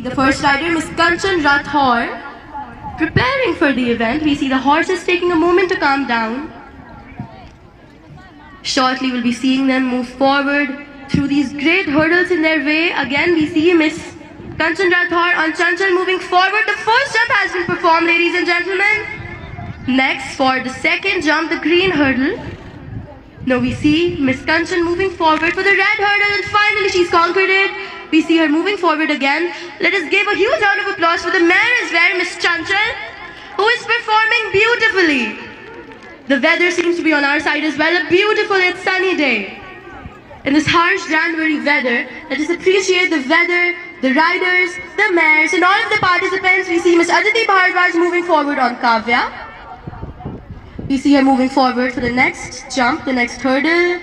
The first rider, Miss Kanchan Rathore, preparing for the event. We see the horses taking a moment to calm down. Shortly we'll be seeing them move forward through these great hurdles in their way. Again we see Miss Kanchan Rathore on Chanchal moving forward. The first jump has been performed, ladies and gentlemen. Next, for the second jump, the green hurdle. Now we see Miss Kanchan moving forward for the red hurdle, and finally she's conquered it. We see her moving forward again. Let us give a huge round of applause for the mare as well, Miss Chanchal, who is performing beautifully. The weather seems to be on our side as well. A beautiful and sunny day. In this harsh January weather, let us appreciate the weather, the riders, the mares, and all of the participants. We see Miss Aditi Bhardwaj moving forward on Kavya. We see her moving forward for the next jump, the next hurdle.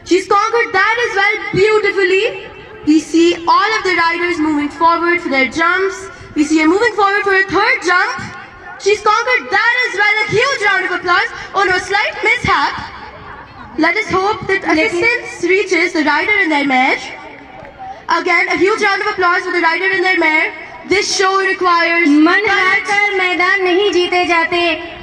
She's conquered that as well beautifully. We see all of the riders moving forward for their jumps. We see her moving forward for her third jump. She's conquered that as well. A huge round of applause. Oh no, slight mishap. Let us hope that assistance reaches the rider and their mare. Again, a huge round of applause for the rider and their mare. This show requires मन हार कर मैदान नहीं जीते जाते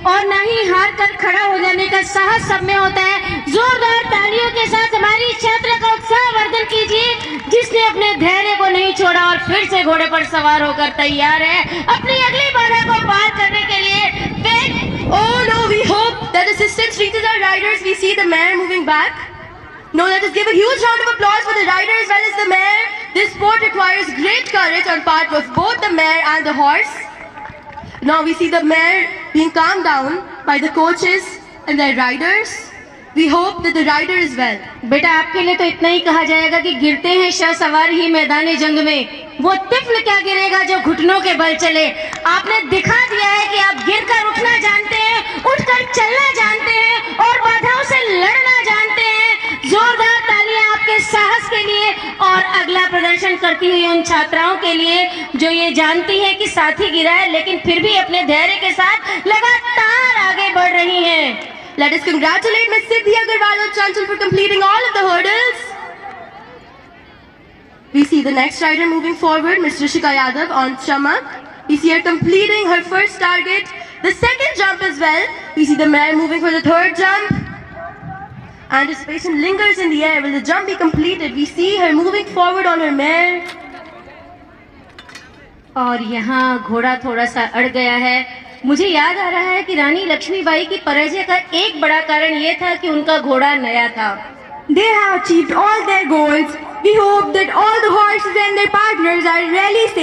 और न ही हार कर खड़ा हो जाने का साहस सब में होता है। जोरदार तालियों के साथ हमारी छात्रा का उत्साहवर्धन कीजिए, जिसने अपने धैर्य को नहीं छोड़ा और फिर से घोड़े पर सवार होकर तैयार है अपनी अगली बाधा को पार करने के लिए। Oh no, we hope that assistance reaches our riders. We see the mare moving back. Now let us give a huge round of applause for the rider as well as the mare. This sport requires great courage on part of both the mare and the horse. Now we see the mare being calmed down by the coaches and their riders. We hope that the rider is well. बेटा आपके लिए तो इतना ही कहा जाएगा कि गिरते हैं सवार ही मैदानी जंग में, वो तिफल क्या गिरेगा जो घुटनों के बल चले। आपने दिखा दिया है कि आप गिरकर उठना जानते हैं, उठकर चलना जानते हैं और बाधाओं से लड़ना जानते हैं। जोरदार तालियां आपके साहस के लिए और अगला प्रदर्शन करती हुई उन छात्राओं के लिए जो ये जानती है कि साथी गिरा है लेकिन फिर भी अपने धैर्य के साथ लगातार आगे बढ़ रही हैं। Let us congratulate Ms. Siddhi Agarwal of Chanchal for completing all of the hurdles. We see the next rider moving forward, Ms. Rishika Yadav on Chamak. We see her completing her first target, the second jump as well. We see the mare moving for the third jump. Anticipation lingers in the air. Will the jump be completed? We see her moving forward on her mare. और यहाँ घोड़ा थोड़ा सा अड़ गया है। मुझे याद आ रहा है कि रानी लक्ष्मीबाई की पराजय का एक बड़ा कारण ये था कि उनका घोड़ा नया था। They have achieved all their goals. We hope that all the horses and their partners are really safe.